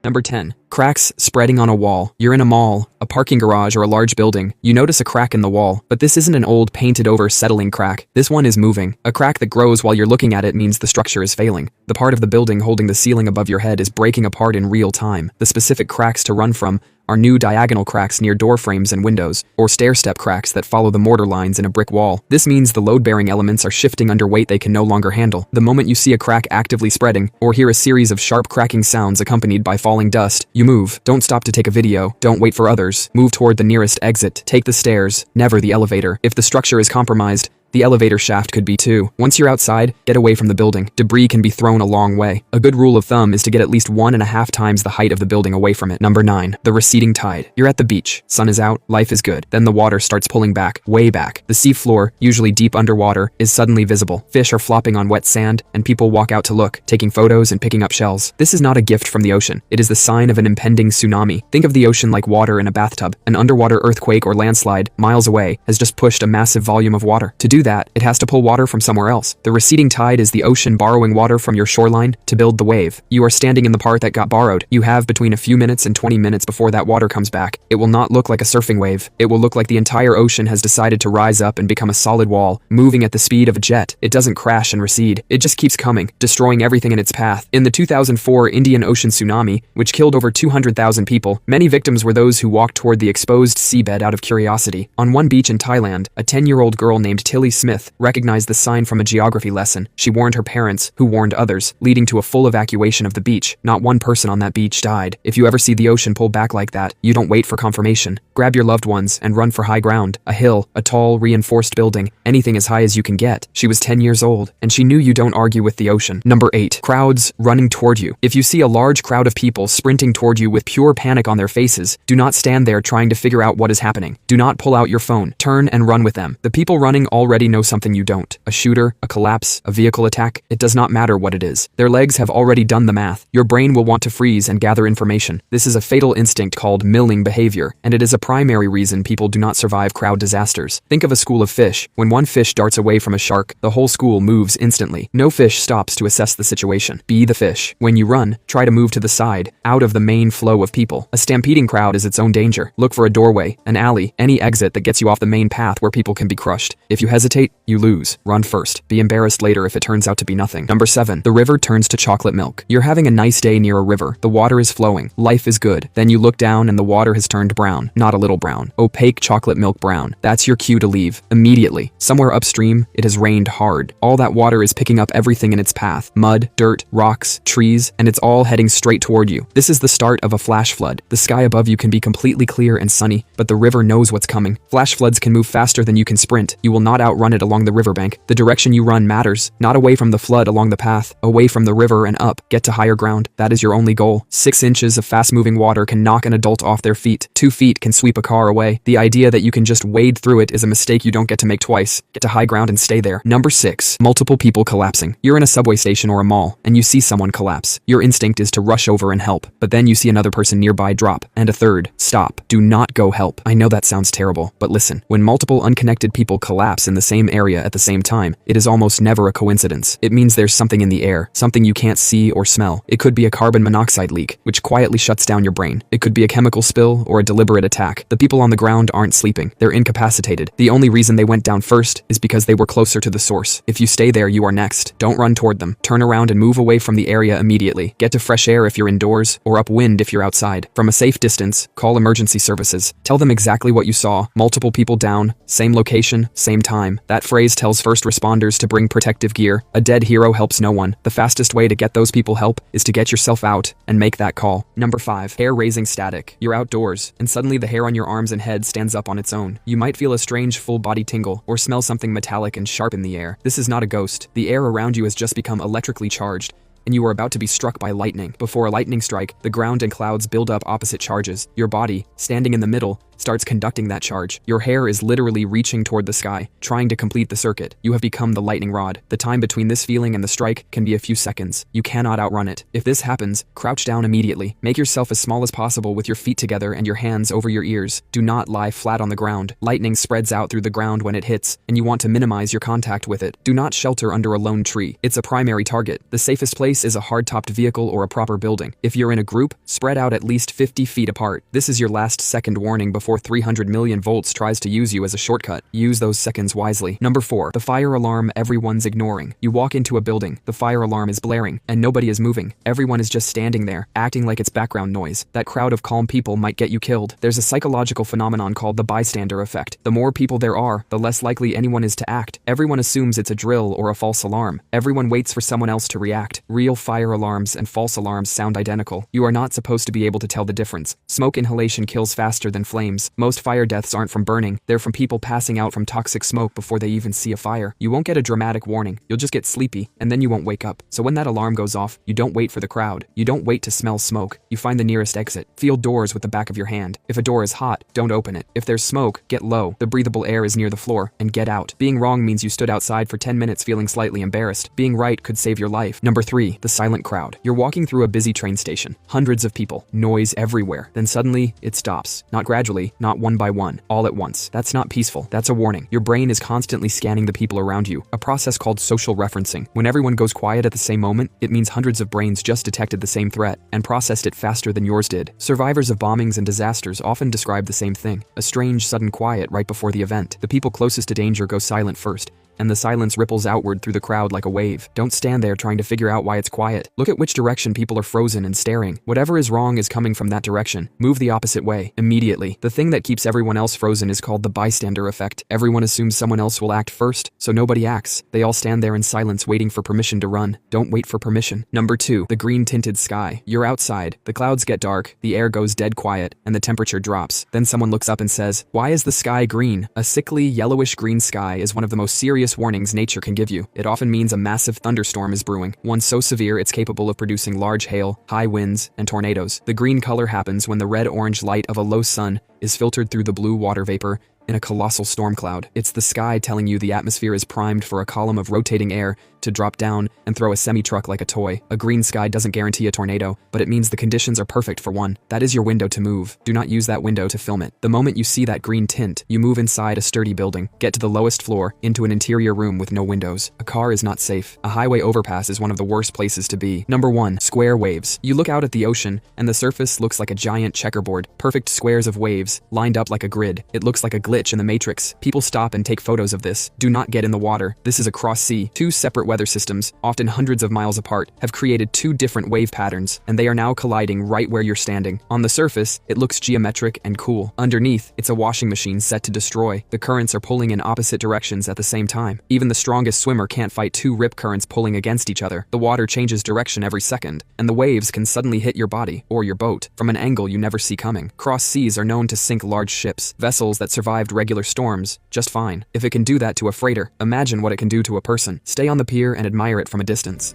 Number 10. Cracks spreading on a wall. You're in a mall, a parking garage, or a large building. You notice a crack in the wall, but this isn't an old painted-over settling crack. This one is moving. A crack that grows while you're looking at it means the structure is failing. The part of the building holding the ceiling above your head is breaking apart in real time. The specific cracks to run from are new diagonal cracks near door frames and windows, or stair-step cracks that follow the mortar lines in a brick wall. This means the load-bearing elements are shifting under weight they can no longer handle. The moment you see a crack actively spreading, or hear a series of sharp cracking sounds accompanied by falling dust, you move. Don't stop to take a video. Don't wait for others. Move toward the nearest exit. Take the stairs, never the elevator. If the structure is compromised, the elevator shaft could be too. Once you're outside, get away from the building. Debris can be thrown a long way. A good rule of thumb is to get at least 1.5 times the height of the building away from it. Number 9. The receding tide. You're at the beach. Sun is out. Life is good. Then the water starts pulling back, way back. The sea floor, usually deep underwater, is suddenly visible. Fish are flopping on wet sand, and people walk out to look, taking photos and picking up shells. This is not a gift from the ocean. It is the sign of an impending tsunami. Think of the ocean like water in a bathtub. An underwater earthquake or landslide, miles away, has just pushed a massive volume of water. To do that, it has to pull water from somewhere else. The receding tide is the ocean borrowing water from your shoreline to build the wave. You are standing in the part that got borrowed. You have between a few minutes and 20 minutes before that water comes back. It will not look like a surfing wave. It will look like the entire ocean has decided to rise up and become a solid wall, moving at the speed of a jet. It doesn't crash and recede. It just keeps coming, destroying everything in its path. In the 2004 Indian Ocean tsunami, which killed over 200,000 people, many victims were those who walked toward the exposed seabed out of curiosity. On one beach in Thailand, a 10-year-old girl named Tilly Smith recognized the sign from a geography lesson. She warned her parents, who warned others, leading to a full evacuation of the beach. Not one person on that beach died. If you ever see the ocean pull back like that, you don't wait for confirmation. Grab your loved ones and run for high ground. A hill, a tall, reinforced building, anything as high as you can get. She was 10 years old, and she knew you don't argue with the ocean. Number 8. Crowds running toward you. If you see a large crowd of people sprinting toward you with pure panic on their faces, do not stand there trying to figure out what is happening. Do not pull out your phone. Turn and run with them. The people running already know something you don't. A shooter, a collapse, a vehicle attack, it does not matter what it is. Their legs have already done the math. Your brain will want to freeze and gather information. This is a fatal instinct called milling behavior, and it is a primary reason people do not survive crowd disasters. Think of a school of fish. When one fish darts away from a shark, the whole school moves instantly. No fish stops to assess the situation. Be the fish. When you run, try to move to the side, out of the main flow of people. A stampeding crowd is its own danger. Look for a doorway, an alley, any exit that gets you off the main path where people can be crushed. If you hesitate, you lose. Run first. Be embarrassed later if it turns out to be nothing. Number 7. The river turns to chocolate milk. You're having a nice day near a river. The water is flowing. Life is good. Then you look down and the water has turned brown. Not a little brown. Opaque chocolate milk brown. That's your cue to leave. Immediately. Somewhere upstream, it has rained hard. All that water is picking up everything in its path. Mud, dirt, rocks, trees, and it's all heading straight toward you. This is the start of a flash flood. The sky above you can be completely clear and sunny, but the river knows what's coming. Flash floods can move faster than you can sprint. You will not outrun it along the riverbank. The direction you run matters. Not away from the flood along the path, away from the river and up. Get to higher ground. That is your only goal. 6 inches of fast-moving water can knock an adult off their feet. 2 feet can sweep a car away. The idea that you can just wade through it is a mistake you don't get to make twice. Get to high ground and stay there. Number 6. Multiple people collapsing. You're in a subway station or a mall, and you see someone collapse. Your instinct is to rush over and help, but then you see another person nearby drop, and a third. Stop. Do not go help. I know that sounds terrible, but listen. When multiple unconnected people collapse in the same area at the same time, it is almost never a coincidence. It means there's something in the air, something you can't see or smell. It could be a carbon monoxide leak, which quietly shuts down your brain. It could be a chemical spill or a deliberate attack. The people on the ground aren't sleeping. They're incapacitated. The only reason they went down first is because they were closer to the source. If you stay there, you are next. Don't run toward them. Turn around and move away from the area immediately. Get to fresh air if you're indoors, or upwind if you're outside. From a safe distance, call emergency services. Tell them exactly what you saw. Multiple people down, same location, same time. That phrase tells first responders to bring protective gear. A dead hero helps no one. The fastest way to get those people help is to get yourself out and make that call. Number 5. Hair-raising static. You're outdoors, and suddenly the hair on your arms and head stands up on its own. You might feel a strange full-body tingle, or smell something metallic and sharp in the air. This is not a ghost. The air around you has just become electrically charged, and you are about to be struck by lightning. Before a lightning strike, the ground and clouds build up opposite charges. Your body, standing in the middle, starts conducting that charge. Your hair is literally reaching toward the sky, trying to complete the circuit. You have become the lightning rod. The time between this feeling and the strike can be a few seconds. You cannot outrun it. If this happens, crouch down immediately. Make yourself as small as possible with your feet together and your hands over your ears. Do not lie flat on the ground. Lightning spreads out through the ground when it hits, and you want to minimize your contact with it. Do not shelter under a lone tree. It's a primary target. The safest place is a hard-topped vehicle or a proper building. If you're in a group, spread out at least 50 feet apart. This is your last second warning before 300 million volts tries to use you as a shortcut. Use those seconds wisely. Number 4. The fire alarm everyone's ignoring. You walk into a building, the fire alarm is blaring, and nobody is moving. Everyone is just standing there, acting like it's background noise. That crowd of calm people might get you killed. There's a psychological phenomenon called the bystander effect. The more people there are, the less likely anyone is to act. Everyone assumes it's a drill or a false alarm. Everyone waits for someone else to react. Real fire alarms and false alarms sound identical. You are not supposed to be able to tell the difference. Smoke inhalation kills faster than flames. Most fire deaths aren't from burning. They're from people passing out from toxic smoke before they even see a fire. You won't get a dramatic warning. You'll just get sleepy, and then you won't wake up. So when that alarm goes off, you don't wait for the crowd. You don't wait to smell smoke. You find the nearest exit. Feel doors with the back of your hand. If a door is hot, don't open it. If there's smoke, get low. The breathable air is near the floor, and get out. Being wrong means you stood outside for 10 minutes feeling slightly embarrassed. Being right could save your life. Number 3. The silent crowd. You're walking through a busy train station. Hundreds of people. Noise everywhere. Then suddenly, it stops. Not gradually, not one by one. All at once. That's not peaceful. That's a warning. Your brain is constantly scanning the people around you. A process called social referencing. When everyone goes quiet at the same moment, it means hundreds of brains just detected the same threat and processed it faster than yours did. Survivors of bombings and disasters often describe the same thing. A strange, sudden quiet right before the event. The people closest to danger go silent first, and the silence ripples outward through the crowd like a wave. Don't stand there trying to figure out why it's quiet. Look at which direction people are frozen and staring. Whatever is wrong is coming from that direction. Move the opposite way, immediately. The thing that keeps everyone else frozen is called the bystander effect. Everyone assumes someone else will act first, so nobody acts. They all stand there in silence waiting for permission to run. Don't wait for permission. Number 2. The green-tinted sky. You're outside. The clouds get dark, the air goes dead quiet, and the temperature drops. Then someone looks up and says, "Why is the sky green?" A sickly, yellowish-green sky is one of the most serious warnings nature can give you. It often means a massive thunderstorm is brewing, one so severe it's capable of producing large hail, high winds, and tornadoes. The green color happens when the red-orange light of a low sun is filtered through the blue water vapor in a colossal storm cloud. It's the sky telling you the atmosphere is primed for a column of rotating air to drop down and throw a semi-truck like a toy. A green sky doesn't guarantee a tornado, but it means the conditions are perfect for one. That is your window to move. Do not use that window to film it. The moment you see that green tint, you move inside a sturdy building, get to the lowest floor, into an interior room with no windows. A car is not safe. A highway overpass is one of the worst places to be. Number 1. Square waves. You look out at the ocean, and the surface looks like a giant checkerboard. Perfect squares of waves, lined up like a grid. It looks like a glitch in the Matrix. People stop and take photos of this. Do not get in the water. This is a cross sea. 2 separate weather systems, often hundreds of miles apart, have created 2 different wave patterns, and they are now colliding right where you're standing. On the surface, it looks geometric and cool. Underneath, it's a washing machine set to destroy. The currents are pulling in opposite directions at the same time. Even the strongest swimmer can't fight 2 rip currents pulling against each other. The water changes direction every second, and the waves can suddenly hit your body, or your boat, from an angle you never see coming. Cross seas are known to sink large ships, vessels that survived regular storms just fine. If it can do that to a freighter, imagine what it can do to a person. Stay on the pier and admire it from a distance.